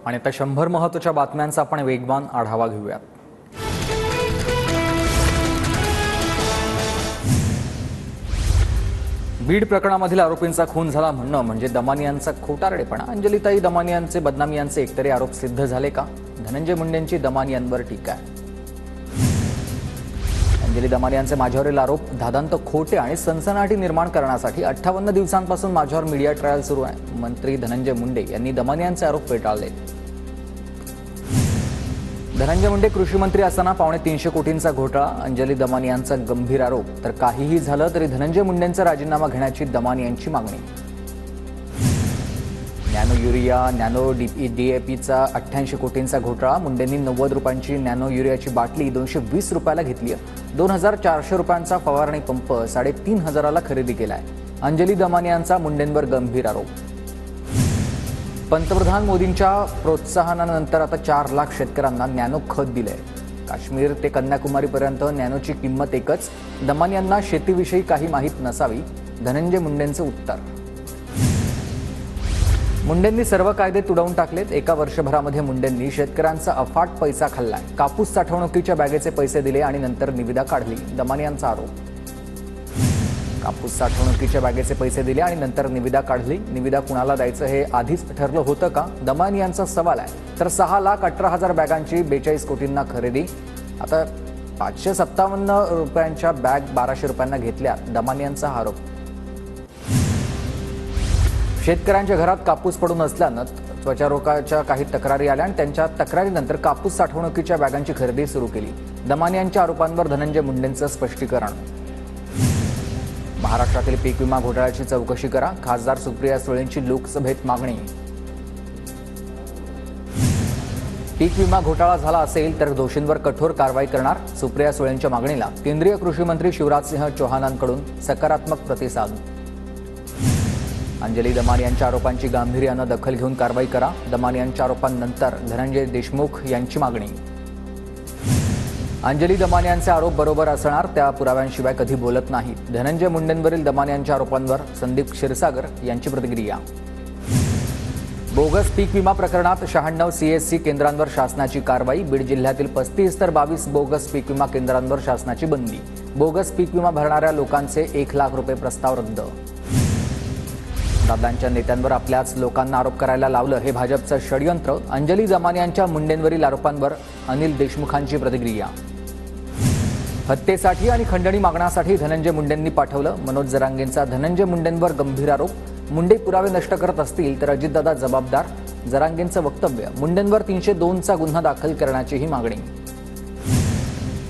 आणि आता 100 महत्त्वाच्या बातम्यांचा आपण वेगवान आढावा घेऊयात। बीड प्रकरणामधील आरोपींचा खून झाला म्हणणं म्हणजे दमानियांचा खोटारडेपणा। अंजलीताई दमानी यांचे बदनामी यांचे एकतरी आरोप सिद्ध झाले का? धनंजय मुंडेंची दमानी यांवर टीका। अंजली दमानी यांचे माझ्यावरील आरोप धादांत खोटे आणि सनसनाटी निर्माण करण्यासाठी 58 दिवसांपासून माझ्यावर मीडिया ट्रायल सुरू आहे। मंत्री धनंजय मुंडे यांनी दमानी यांचे आरोप फेटाळले। धनंजय मुंडे कृषी मंत्री असताना 350 कोटींचा घोटाळा, अंजली दमानी यांचा गंभीर आरोप। तर काहीही झालं तरी धनंजय मुंडेंचा राजीनामा घेण्याची दमानी यांची मागणी। नॅनो युरिया, नॅनो डीएपीचा 88 कोटींचा घोटाळा, मुंडेंनी 90 रुपयांची नॅनो युरियाची बाटली 220 रुपयाला घेतली आहे। 2400 रुपयांचा फवारणी पंप 3500ला खरेदी केलाय। अंजली दमानी यांचा मुंडेंवर गंभीर आरोप। पंतप्रधान मोदींच्या प्रोत्साहनानंतर आता 4 लाख शेतकऱ्यांना नॅनो खत दिलंय। काश्मीर ते कन्याकुमारीपर्यंत नॅनोची किंमत एकच। दमानी यांना शेतीविषयी काही माहीत नसावी, धनंजय मुंडेंचं उत्तर। मुंडेंनी सर्व कायदे तुडवून टाकलेत। एका वर्षभरामध्ये मुंडेंनी शेतकऱ्यांचा अफाट पैसा खाल्लाय। कापूस साठवणुकीच्या बॅगेचे पैसे दिले आणि नंतर निविदा काढली, दमानी यांचा आरोप। कापूस साठवणुकीच्या बॅगेचे पैसे दिले आणि नंतर निविदा काढली, निविदा कुणाला द्यायचं हे आधीच ठरलं होतं का? दमानी यांचा सवाल आहे। तर 6,18,000 बॅगांची 42 कोटींना खरेदी, आता 557 रुपयांच्या बॅग 1200 रुपयांना घेतल्या, दमानी यांचा आरोप। शेतकऱ्यांच्या घरात कापूस पडून असल्यानं त्वचारोगाच्या काही तक्रारी आल्या आणि त्यांच्या तक्रारीनंतर कापूस साठवणुकीच्या बॅगांची खरेदी सुरू केली। दमानी यांच्या आरोपांवर धनंजय मुंडेंचं स्पष्टीकरण। महाराष्ट्रातील पीक विमा घोटाळ्याची चौकशी करा, खासदार सुप्रिया सुळेंची लोकसभेत मागणी। पीक विमा घोटाळा झाला असेल तर दोषींवर कठोर कारवाई करणार, सुप्रिया सुळेंच्या मागणीला केंद्रीय कृषी मंत्री शिवराजसिंह चौहानांकडून सकारात्मक प्रतिसाद। अंजली दमानी यांच्या आरोपांची गांभीर्यानं दखल घेऊन कारवाई करा, दमानी यांच्या आरोपांनंतर धनंजय देशमुख यांची मागणी। अंजली दमानी यांचे आरोप बरोबर असणार, त्या पुराव्यांशिवाय कधी बोलत नाहीत। धनंजय मुंडेंवरील दमानी यांच्या आरोपांवर संदीप क्षीरसागर यांची प्रतिक्रिया। बोगस पीक विमा प्रकरणात 96 सीएससी केंद्रांवर शासनाची कारवाई। बीड जिल्ह्यातील 35 तर 22 बोगस पीक विमा केंद्रांवर शासनाची बंदी। बोगस पीक विमा भरणाऱ्या लोकांचे 1 लाख रुपये प्रस्ताव रद्द। दादांच्या नेत्यांवर आपल्याच लोकांना आरोप करायला लावलं, हे भाजपचं षडयंत्र। अंजली दमानी यांच्या मुंडेंवरील आरोपांवर अनिल देशमुखांची प्रतिक्रिया। हत्येसाठी आणि खंडणी मागण्यासाठी धनंजय मुंडेंनी पाठवलं, मनोज जरांगेंचा धनंजय मुंडेंवर गंभीर आरोप। मुंडे पुरावे नष्ट करत असतील तर अजितदादा जबाबदार, जरांगेंचं वक्तव्य। मुंडेंवर 302चा गुन्हा दाखल करण्याचीही मागणी।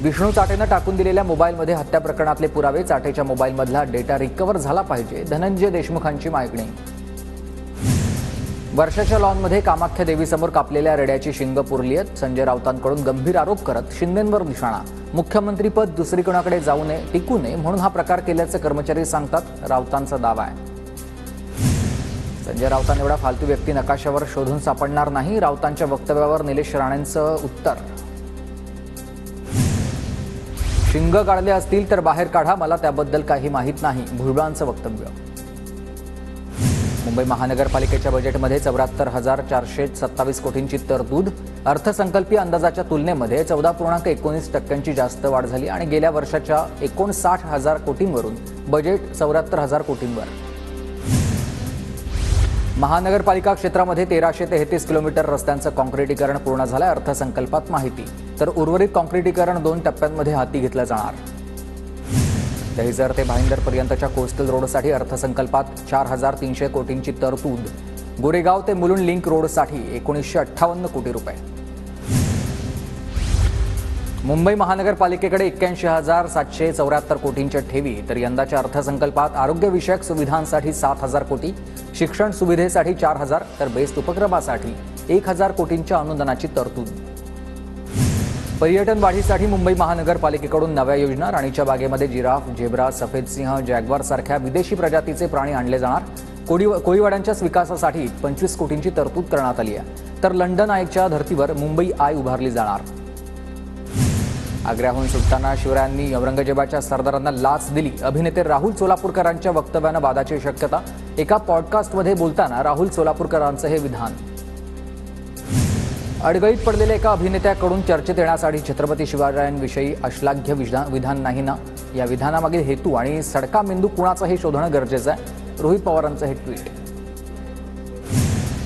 विष्णू चाटेनं टाकून दिलेल्या मोबाईलमध्ये हत्या प्रकरणातले पुरावे, चाटेच्या मोबाईलमधला डेटा रिकव्हर झाला पाहिजे, धनंजय देशमुखांची मागणी। वर्षाच्या लॉनमध्ये कामाख्या देवीसमोर कापलेल्या रेड्याची शिंग पुरली आहेत, संजय राऊतांकडून गंभीर आरोप करत शिंदेंवर निशाणा। मुख्यमंत्रीपद दुसरी कोणाकडे जाऊ नये, टिकू नये म्हणून हा प्रकार केल्याचं कर्मचारी सांगतात, राऊतांचा दावा आहे। संजय राऊतां एवढा फालतू व्यक्ती नकाशावर शोधून सापडणार नाही, राऊतांच्या वक्तव्यावर निलेश राणेंचं उत्तर। शिंग काढले असतील तर बाहेर काढा, मला त्याबद्दल काही माहीत नाही, भुजबळांचं वक्तव्य। मुंबई महानगरपालिकेच्या बजेटमध्ये 74,427 कोटींची तरतूद, अर्थसंकल्पीय अंदाजाच्या तुलनेमध्ये 14.19% जास्त वाढ झाली आणि गेल्या वर्षाच्या 59,000 कोटींवरून बजेट 74,000 कोटींवर। महानगरपालिका क्षेत्रामध्ये 1333 किलोमीटर रस्त्यांचं काँक्रिटीकरण पूर्ण झालंय, अर्थसंकल्पात माहिती। तर उर्वरित काँक्रिटीकरण 2 टप्प्यांमध्ये हाती घेतलं जाणार। दहिसर ते भाईंदरपर्यंतच्या कोस्टल रोडसाठी अर्थसंकल्पात 4,300 कोटींची तरतूद। गोरेगाव ते मुलुंड लिंक रोडसाठी 1958 कोटी रुपये। मुंबई महानगरपालिकेकडे 81,774 कोटींच्या ठेवी, तर यंदाच्या अर्थसंकल्पात आरोग्यविषयक सुविधांसाठी 7,000 कोटी, शिक्षण सुविधेसाठी 4,000 तर बेस्ट उपक्रमासाठी 1,000 कोटींच्या अनुदानाची तरतूद। पर्यटन वाढीसाठी मुंबई महानगरपालिकेकडून नव्या योजना, राणीच्या बागेमध्ये जिराफ, झेब्रा, सफेद सिंह, जॅग्वार सारख्या विदेशी प्रजातीचे प्राणी आणले जाणार। कोळीवाड्यांच्या विकासासाठी 25 कोटींची तरतूद करण्यात आली आहे। तर लंडन आयच्या धर्तीवर मुंबई आय उभारली जाणार। आग्र्याहून सुटताना शिवरायांनी औरंगजेबाच्या सरदारांना लाच दिली, अभिनेते राहुल सोलापूरकरांच्या वक्तव्यानं वादाची शक्यता। एका पॉडकास्टमध्ये बोलताना राहुल सोलापूरकरांचं हे विधान। अडगळीत पडलेल्या एका अभिनेत्याकडून चर्चेत येण्यासाठी छत्रपती शिवरायांविषयी अश्लाघ्य विधान नाही ना, या विधानामागील हेतू आणि सडका मेंदू कुणाचा हे शोधणं गरजेचं आहे. रोहित पवारांचं हे ट्विट.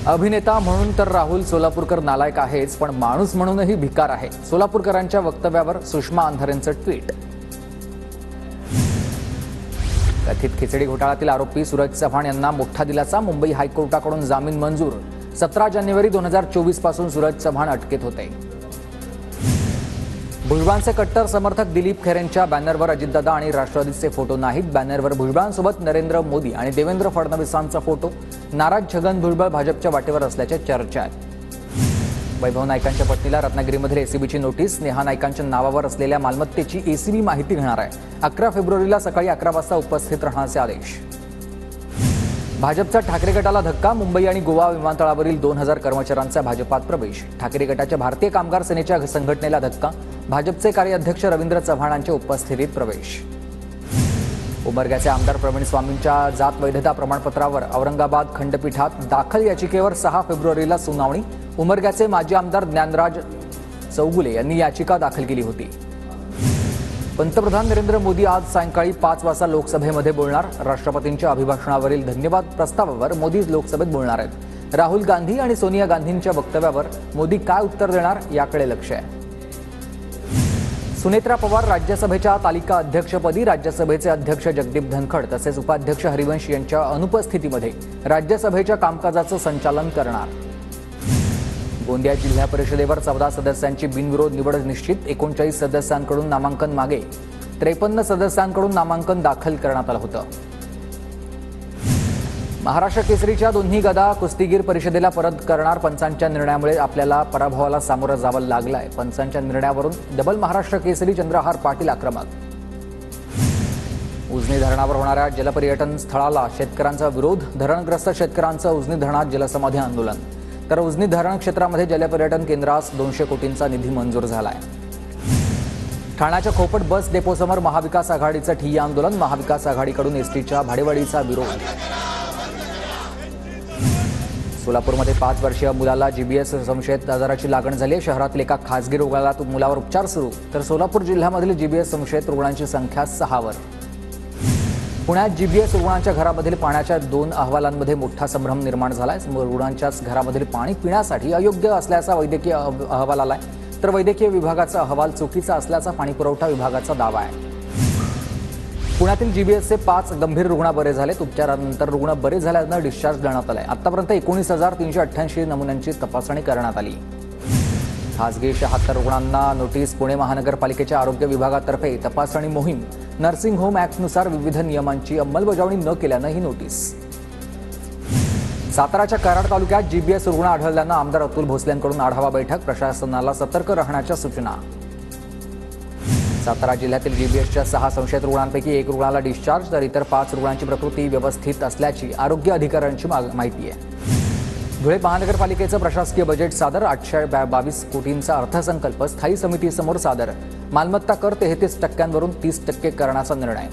अभिनेता म्हणून तर राहुल सोलापूरकर नालायक आहेच, पण माणूस म्हणूनही भिकार आहे. सोलापूरकरांच्या वक्तव्यावर सुषमा अंधारेंचं ट्विट. कथित खिचडी घोटाळ्यातील आरोपी सूरज चव्हाण यांना मोठा दिलासा. मुंबई हायकोर्टाकडून जामीन मंजूर. 17 जानेवारी 2024 पासून सूरज चव्हाण अटकेत होते. भुजबळांचे कट्टर समर्थक दिलीप खैरेंच्या बॅनरवर अजितदादा आणि राष्ट्रवादीचे फोटो नाहीत. बॅनरवर भुजबळांसोबत नरेंद्र मोदी आणि देवेंद्र फडणवीसांचा फोटो. नाराज छगन भुजबळ भाजपच्या वाटेवर असल्याच्या चर्चा आहेत. वैभव नाईकांच्या पत्नीला रत्नागिरीमधील एसीबीची नोटीस. नेहा नाईकांच्या नावावर असलेल्या मालमत्तेची एसीबी माहिती घेणार आहे. 11 फेब्रुवारीला सकाळी 11 वाजता उपस्थित राहण्याचे आदेश. भाजपचा ठाकरे गटाला धक्का. मुंबई आणि गोवा विमानतळावरील 2000 कर्मचाऱ्यांचा भाजपात प्रवेश. ठाकरे गटाच्या भारतीय कामगार सेनेच्या संघटनेला धक्का. भाजपचे कार्याध्यक्ष रवींद्र चव्हाणांच्या उपस्थितीत प्रवेश. उमरग्याचे आमदार प्रवीण स्वामींच्या जात वैधता प्रमाणपत्रावर औरंगाबाद खंडपीठात दाखल याचिकेवर 6 फेब्रुवारीला सुनावणी. उमरग्याचे माजी आमदार ज्ञानराज चौगुले यांनी याचिका दाखल केली होती. पंतप्रधान नरेंद्र मोदी आज सायंकाळी 5 वाजता लोकसभेमध्ये बोलणार. राष्ट्रपतींच्या अभिभाषणावरील धन्यवाद प्रस्तावावर मोदी लोकसभेत बोलणार आहेत. राहुल गांधी आणि सोनिया गांधींच्या वक्तव्यावर मोदी काय उत्तर देणार याकडे लक्ष आहे. सुनेत्रा पवार राज्यसभेच्या तालिका अध्यक्षपदी. राज्यसभेचे अध्यक्ष जगदीप धनखड तसेच उपाध्यक्ष हरिवंश यांच्या अनुपस्थितीमध्ये राज्यसभेच्या कामकाजाचं संचालन करणार. गोंदिया जिल्हा परिषदेवर 14 सदस्यांची बिनविरोध निवड निश्चित. 39 सदस्यांकडून नामांकन मागे. 53 सदस्यांकडून नामांकन दाखल करण्यात आलं होतं. महाराष्ट्र केसरीच्या दोन्ही गदा कुस्तीगीर परिषदेला परत करणार. पंचांच्या निर्णयामुळे आपल्याला पराभवाला सामोरं जावं लागलंय. पंचांच्या निर्णयावरून डबल महाराष्ट्र केसरी चंद्रहार पाटील आक्रमक. उजनी धरणावर होणाऱ्या जलपर्यटन स्थळाला शेतकऱ्यांचा विरोध. धरणग्रस्त शेतकऱ्यांचं उजनी धरणात जलसमाधी आंदोलन. तर उजनी धरण क्षेत्रामध्ये जलपर्यटन केंद्रास 200 कोटींचा निधी मंजूर झालाय. ठाण्याच्या खोपट बस डेपोसमोर महाविकास आघाडीचं ठिय्या आंदोलन. महाविकास आघाडीकडून एसटीच्या भाडेवाढीचा विरोध. सोलापूरमध्ये 5 वर्षीय मुलाला जीबीएस संशयित आजाराची लागण झाली. शहरातील एका खासगी रुग्णालयात मुलावर उपचार सुरू. तर सोलापूर जिल्ह्यामधील जीबीएस संशयित रुग्णांची संख्या 6 वर. पुण्यात जीबीएस रुग्णांच्या घरामधील पाण्याच्या 2 अहवालांमध्ये मोठा संभ्रम निर्माण झालाय. रुग्णांच्याच घरामधील पाणी पिण्यासाठी अयोग्य असल्याचा वैद्यकीय अहवाल आलाय. तर वैद्यकीय विभागाचा अहवाल चुकीचा असल्याचा पाणीपुरवठा विभागाचा दावा आहे. पुण्यातील जीबीएसचे 5 गंभीर रुग्ण बरे झालेत. उपचारानंतर रुग्ण बरे झाल्यानं डिस्चार्ज देण्यात आलाय. आतापर्यंत 19,388 नमुन्यांची तपासणी करण्यात आली. खासगी 76 रुग्णांना नोटीस. पुणे महानगरपालिकेच्या आरोग्य विभागातर्फे तपासणी मोहीम. नर्सिंग होम ॲक्टनुसार विविध नियमांची अंमलबजावणी न केल्यानं ही नोटीस. साताराच्या कराड तालुक्यात जीबीएस रुग्ण आढळल्यानं आमदार अतुल भोसलेंकडून आढावा बैठक. प्रशासनाला सतर्क राहण्याच्या सूचना. सातारा जिल्ह्यातील जीबीएसच्या 6 संशयित रुग्णांपैकी 1 रुग्णाला डिस्चार्ज. तर इतर 5 रुग्णांची प्रकृती व्यवस्थित असल्याची आरोग्य अधिकाऱ्यांची माहिती आहे. धुळे महानगरपालिकेचं प्रशासकीय बजेट सादर. 822 कोटींचा अर्थसंकल्प स्थायी समितीसमोर सादर. मालमत्ता कर 33% वरून 30% करण्याचा निर्णय.